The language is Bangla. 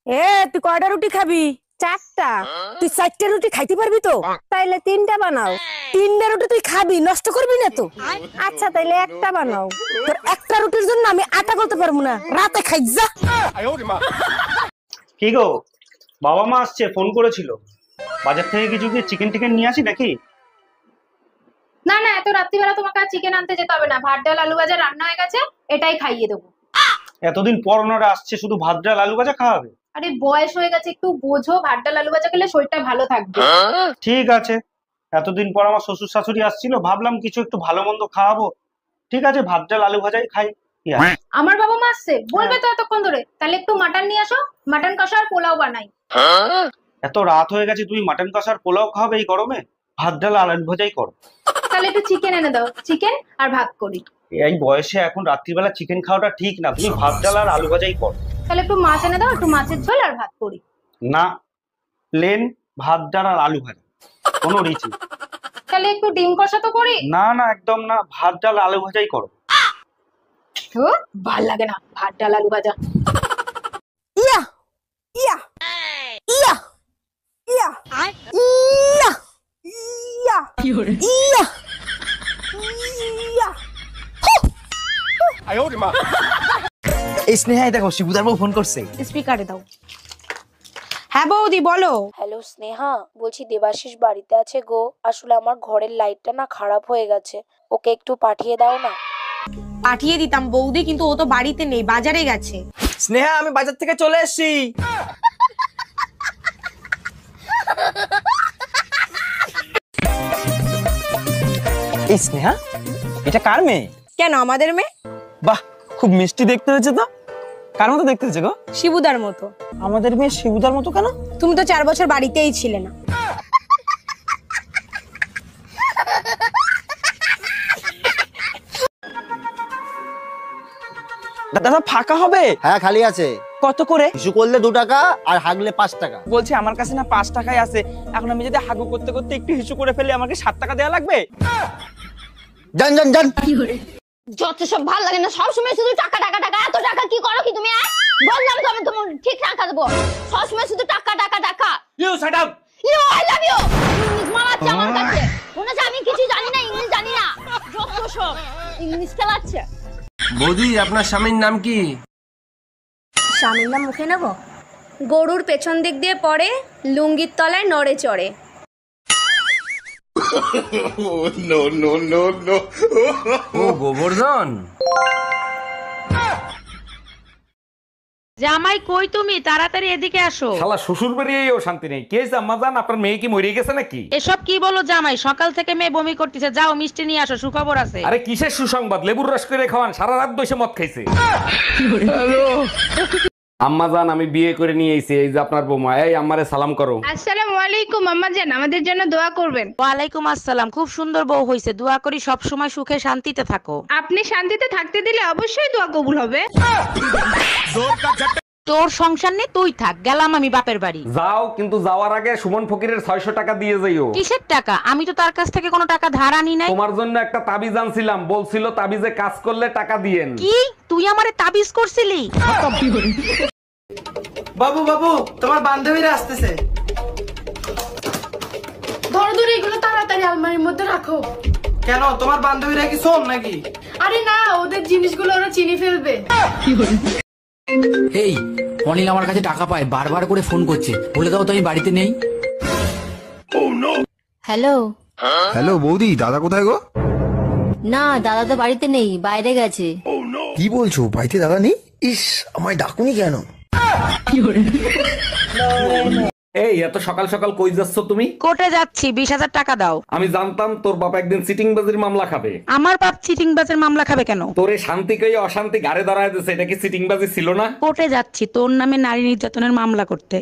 এ তুই কয়টা রুটি খাবি? চারটা। তুই চারটা রুটি খাইতে পারবি তো? তাইলে তিনটা বানাও। তিনটা রুটি তুই খাবি, নষ্ট করবি না তো? আচ্ছা তাইলে একটা বানাও। তোর একটা রুটির জন্য আমি আটা করতে পারবো না, রাতে খাই যা। কি গো, বাবা মা আসছে, ফোন করেছিল। বাজার থেকে কিছু কি চিকেন টিকেন নিয়ে আসি নাকি? না না, এত রাত্রিবেলা তোমাকে আর চিকেন আনতে যেতে হবে না, ভাত ডাল আলু ভাজা রান্না হয়ে গেছে, এটাই খাইয়ে দেবো। এতদিন পর ওনারা আসছে, শুধু ভাত ডাল আলু ভাজা খাওয়াবে? আরে বয়স হয়ে গেছে, একটু বোঝো, ভাত ডাল আলু ভাজা খেলে শরীরটা ভালো থাকবে। ঠিক আছে, এতদিন পর আমার শ্বশুর শাশুড়ি আসছিল, ভাবলাম কিছু একটু ভালো মন্দ খাওয়াবো। ঠিক আছে, ভাত ডাল আলু ভাজাই খাই। কি আছে? আমার বাবা মা আসছে বলবে তো এতক্ষণ ধরে, তাহলে একটু মাটন নিয়ে আসো, মাটন কষা আর পোলাও বানাই। এত রাত হয়ে গেছে, তুমি মাটন কষার পোলাও খাওয়াবে এই গরমে? ভাত ডাল আলু ভাজাই করো। তাহলে একটু চিকেন এনে দাও, চিকেন আর ভাত করি। এই বয়সে এখন রাত্রিবেলা চিকেন খাওয়াটা ঠিক না, তুমি ভাত ডাল আর আলু ভাজাই করো। তাহলে একটু মাছ এনে দাও, একটু মাছের ঝোল আর ভাত করি। না, প্লেন ভাত ডাল আর আলু ভাজা, কোনো রিচ নেই। তাহলে একটু ডিম কষা তো করি। না না, একদম না, ভাত ডাল আলু ভাজাই করো। ভাল লাগে না ভাত ডাল আলু ভাজা। ইয়া ইয়া ইয়া ইয়া ইয়া ইয়া ইয়া ইয়া। এই স্নেহাই দেখো, শিবুদার বউ ফোন করছে। স্পিকারে দাও। হ্যাঁ বৌদি বলো। হ্যালো স্নেহা, বলছি দেবাশিস বাড়িতে আছে গো। আসলে আমার ঘরের লাইটটা না খারাপ হয়ে গেছে, ওকে একটু পাঠিয়ে দাও না। পাঠিয়ে দিতাম বৌদি, কিন্তু ও তো বাড়িতে নেই, বাজারে গেছে। স্নেহা, আমি বাজার থেকে চলে এসেছি। এই স্নেহা, এটা কার মেয়ে? কেন, আমাদের মেয়ে। বাহ, খুব মিষ্টি দেখতে হয়েছে তো। কার মতো দেখতে হয়েছে গো? শিবুদার মতো। আমাদের মেয়ে শিবুদার মতো কেন? তুমি তো 4 বছর বাড়িতেই ছিলে না। দাদা ফাঁকা হবে? হ্যাঁ, খালি আছে। কত করে? ইস্যু করলে 2 টাকা আর হাগলে 5 টাকা। বলছি আমার কাছে না 5 টাকাই আছে। এখন আমি যদি হাগু করতে করতে একটু হিসু করে ফেলি, আমাকে 7 টাকা দেওয়া লাগবে? জান জান জান। যত সব ভালো লাগে না, সবসময় শুধু টাকা টাকা টাকা। এত টাকা কি করো কি তুমি? বললাম তো আমি তোমার ঠিক টাকা দেবো, সবসময় শুধু টাকা টাকা টাকা। You shut up. You I love you. English মারাচ্ছে আমার কাছে, মনে হচ্ছে আমি কিছু জানি না, ইংলিশ জানি না। যত সব ইংলিশ চালাচ্ছে। বৌদি, আপনার স্বামীর নাম কি? স্বামীর নাম মুখে নেব? গরুর পেছন দিক দিয়ে পড়ে, লুঙ্গির তলায় নড়ে চড়ে। ও গোবর্ধন। জামাই কই তুমি? তাড়াতাড়ি এদিকে আসো। শালা শ্বশুর বাড়িয়েও শান্তি নেই। কে আম্মা জান, আপনার মেয়ে কি মরে গেছে নাকি? এসব কি বলো জামাই? সকাল থেকে মেয়ে বমি করতেছে, যাও মিষ্টি নিয়ে আসো, সুখবর আছে। আরে কিসের সুসংবাদ? লেবুর রস করে খাওয়ান, সারা রাত বসে মদ খাইছে। আম্মা জান, আমি বিয়ে করে নিয়ে এসেছি, এই যে আপনার বৌমা। এই আম্মারে সালাম করো। আসসালামু আলাইকুম আম্মা জান, আমাদের জন্য দোয়া করবেন। ওয়ালাইকুম আসসালাম। খুব সুন্দর বউ হইছে, দোয়া করি সব সময় সুখে শান্তিতে থাকো। আপনি শান্তিতে থাকতে দিলে অবশ্যই দোয়া কবুল হবে। তোর সংসার নেই, তুই থাক, গেলাম আমি বাপের বাড়ি। যাও, কিন্তু যাওয়ার আগে সুমন ফকিরের 600 টাকা দিয়ে যাইও। কিসের টাকা? আমি তো তার কাছ থেকে কোনো টাকা ধার আনি নাই। তোমার জন্য একটা তাবিজ আনছিলাম, বলছিল তাবিজে কাজ করলে টাকা দিয়েন। কি তুই আমারে তাবিজ করছিলি? বাবু বাবু, তোমার বান্ধবীরা আসতেছে। ধরো ধরো, এগুলো তাড়াতাড়ি আলমারির মধ্যে রাখো। কেন, তোমার বান্ধবীরা কি শোন নাকি? আরে না, ওদের জিনিসগুলো ওরা চিনি ফেলবে। এই অনিল আমার কাছে টাকা পায়, বারবার করে ফোন করছে, বলে দাও তো আমি বাড়িতে নেই। হ্যালো। হ্যালো বৌদি, দাদা কোথায় গো? না, দাদা তো বাড়িতে নেই, বাইরে গেছে। কি বলছো, বাড়িতে দাদা নেই? ইস, আমায় ডাকুনি কেন? এই এত সকাল সকাল কই যাচ্ছ তুমি? কোর্টে যাচ্ছি, 20,000 টাকা দাও। আমি জানতাম তোর বাবা একদিন সিটিং বাজির মামলা খাবে। আমার বাপ চিটিং বাজের মামলা খাবে কেন? তোরে শান্তি কই অশান্তি গাড়ে দাঁড়ায় দিছে, এটা কি সিটিং বাজি ছিল না? কোর্টে যাচ্ছি তোর নামে নারী নির্যাতনের মামলা করতে।